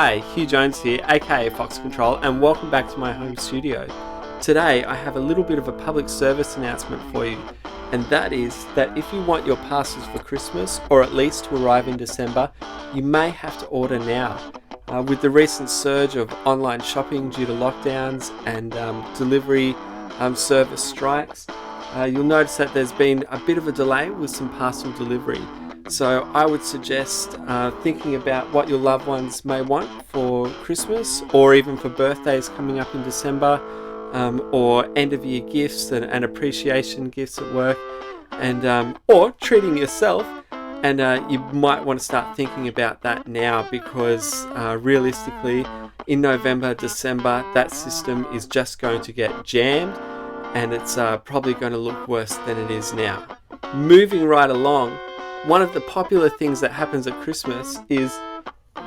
Hi, Hugh Jones here, aka Fox Control, and welcome back to my home studio. Today I have a little bit of a public service announcement for you, and that is that if you want your parcels for Christmas, or at least to arrive in December, you may have to order now. With the recent surge of online shopping due to lockdowns and delivery service strikes, you'll notice that there's been a bit of a delay with some parcel delivery. So I would suggest thinking about what your loved ones may want for Christmas, or even for birthdays coming up in December, or end of year gifts and appreciation gifts at work, and or treating yourself. And you might want to start thinking about that now, because realistically in November, December, that system is just going to get jammed, and it's probably going to look worse than it is now. Moving right along, one of the popular things that happens at Christmas is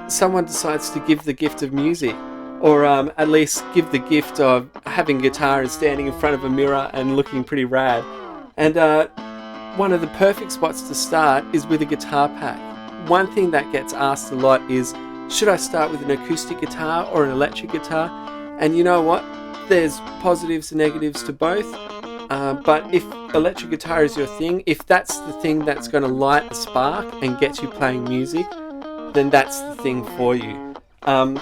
someone decides to give the gift of music, or at least give the gift of having guitar and standing in front of a mirror and looking pretty rad. And one of the perfect spots to start is with a guitar pack. One thing that gets asked a lot is, should I start with an acoustic guitar or an electric guitar? And you know what? There's positives and negatives to both. But if electric guitar is your thing, if that's the thing that's going to light a spark and get you playing music, then that's the thing for you.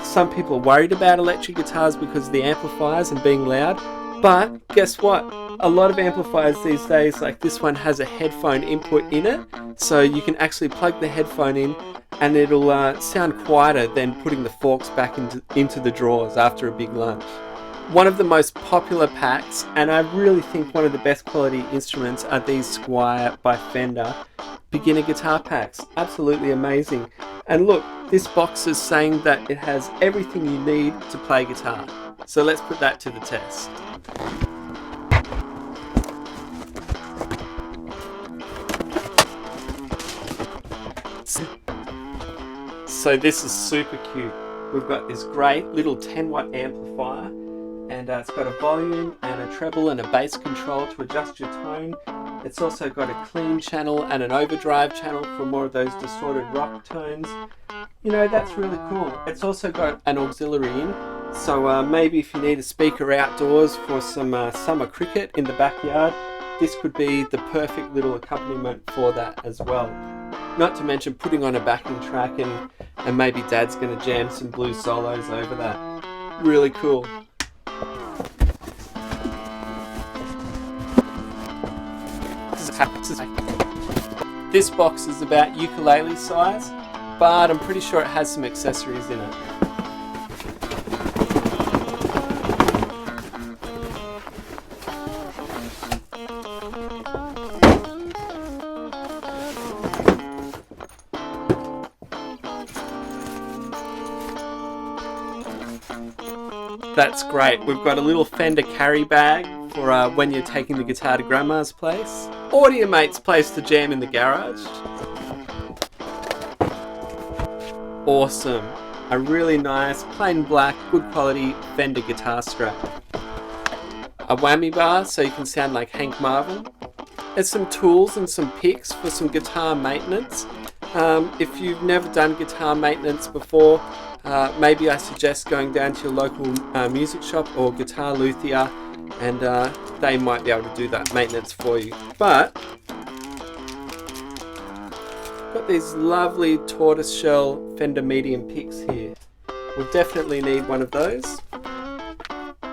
Some people are worried about electric guitars because of the amplifiers and being loud, but guess what? A lot of amplifiers these days, like this one, has a headphone input in it, so you can actually plug the headphone in and it'll sound quieter than putting the forks back into the drawers after a big lunch. One of the most popular packs, and I really think one of the best quality instruments, are these Squier by Fender beginner guitar packs. Absolutely amazing. And look, this box is saying that it has everything you need to play guitar. So let's put that to the test. So this is super cute. We've got this great little 10-watt amplifier, and it's got a volume and a treble and a bass control to adjust your tone. It's also got a clean channel and an overdrive channel for more of those distorted rock tones. You know, that's really cool. It's also got an auxiliary in, so maybe if you need a speaker outdoors for some summer cricket in the backyard, this could be the perfect little accompaniment for that as well. Not to mention putting on a backing track, and maybe Dad's going to jam some blues solos over that. Really cool. This box is about ukulele size, but I'm pretty sure it has some accessories in it. That's great. We've got a little Fender carry bag for when you're taking the guitar to Grandma's place, or to your mate's place to jam in the garage. Awesome. A really nice, plain black, good quality Fender guitar strap. A whammy bar so you can sound like Hank Marvin. There's some tools and some picks for some guitar maintenance. If you've never done guitar maintenance before, maybe I suggest going down to your local music shop or guitar luthier, and they might be able to do that maintenance for you. But got these lovely tortoiseshell Fender medium picks here. We'll definitely need one of those.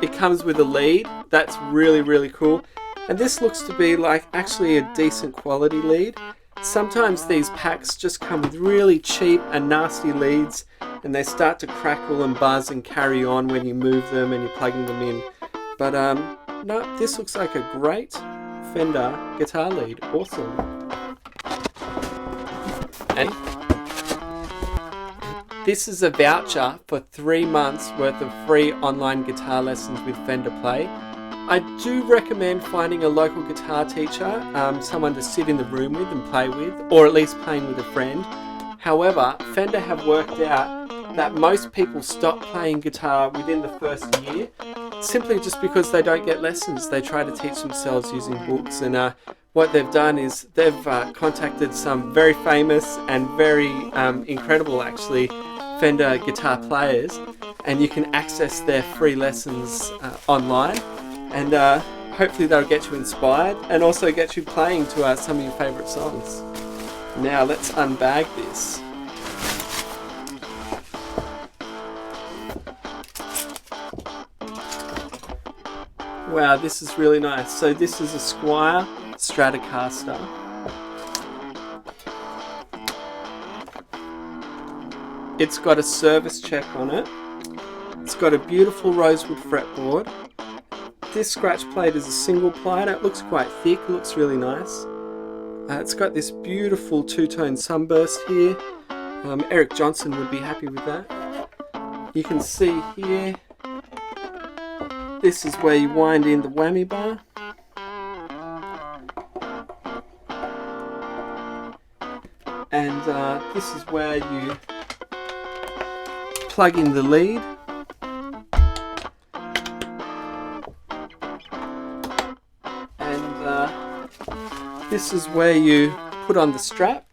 It comes with a lead. That's really, really cool. And this looks to be like actually a decent quality lead. Sometimes these packs just come with really cheap and nasty leads, and they start to crackle and buzz and carry on when you move them and you're plugging them in. But no, this looks like a great Fender guitar lead. Awesome. And this is a voucher for 3 months worth of free online guitar lessons with Fender Play. I do recommend finding a local guitar teacher, someone to sit in the room with and play with, or at least playing with a friend. However, Fender have worked out that most people stop playing guitar within the first year, simply just because they don't get lessons. They try to teach themselves using books, and what they've done is they've contacted some very famous and very incredible, actually, Fender guitar players, and you can access their free lessons online, and hopefully they'll get you inspired and also get you playing to some of your favourite songs. Now let's unbag this. Wow, this is really nice. So this is a Squier Stratocaster. It's got a service check on it. It's got a beautiful rosewood fretboard. This scratch plate is a single ply. It looks quite thick, it looks really nice. It's got this beautiful two-tone sunburst here. Eric Johnson would be happy with that. You can see here, this is where you wind in the whammy bar. And this is where you plug in the lead. And this is where you put on the strap.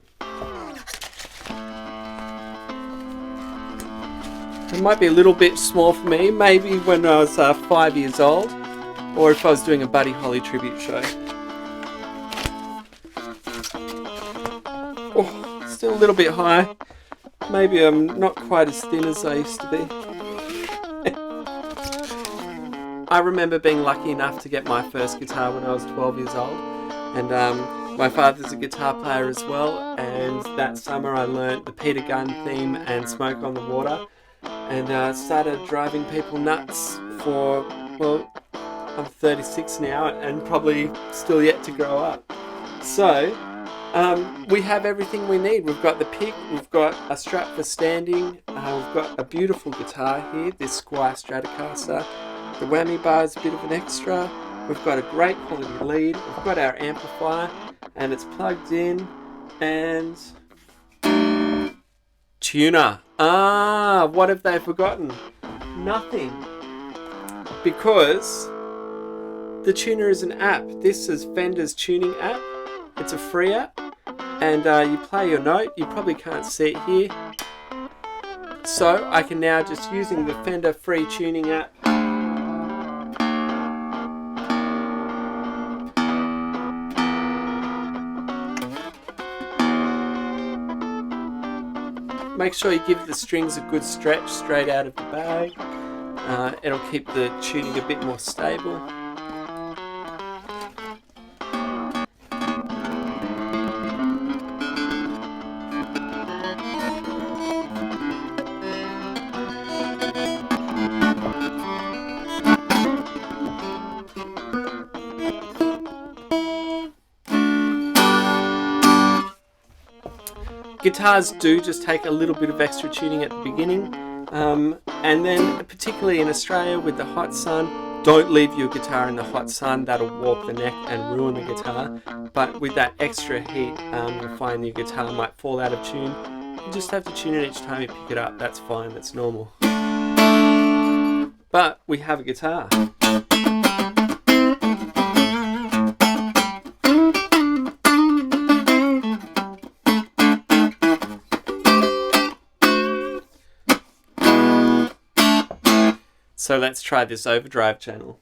It might be a little bit small for me, maybe when I was 5 years old, or if I was doing a Buddy Holly tribute show. Oh, still a little bit high. Maybe I'm not quite as thin as I used to be. I remember being lucky enough to get my first guitar when I was 12 years old, and my father's a guitar player as well, and that summer I learnt the Peter Gunn theme and Smoke on the Water, and started driving people nuts for, well, I'm 36 now and probably still yet to grow up. So we have everything we need. We've got the pick, we've got a strap for standing, we've got a beautiful guitar here, this Squier Stratocaster. The whammy bar is a bit of an extra. We've got a great quality lead, we've got our amplifier, and it's plugged in, and tuner. What have they forgotten? Nothing. Because the tuner is an app. This is Fender's tuning app. It's a free app, and you play your note. You probably can't see it here. So I can now, just using the Fender free tuning app, make sure you give the strings a good stretch straight out of the bag. It'll keep the tuning a bit more stable. Guitars do just take a little bit of extra tuning at the beginning, and then particularly in Australia with the hot sun, don't leave your guitar in the hot sun. That'll warp the neck and ruin the guitar. But with that extra heat, you'll find your guitar might fall out of tune. You just have to tune it each time you pick it up. That's fine, that's normal. But we have a guitar. So let's try this overdrive channel.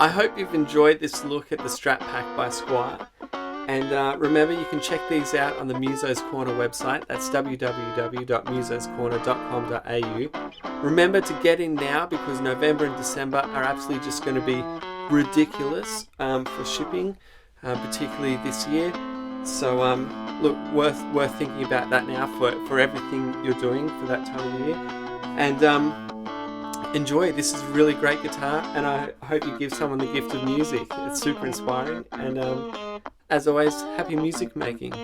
I hope you've enjoyed this look at the Strat Pack by Squire, and remember, you can check these out on the Muso's Corner website. That's www.musoscorner.com.au. Remember to get in now, because November and December are absolutely just going to be ridiculous for shipping, particularly this year. So look, worth thinking about that now for everything you're doing for that time of year. And enjoy. This is a really great guitar, and I hope you give someone the gift of music. It's super inspiring, and as always, happy music making.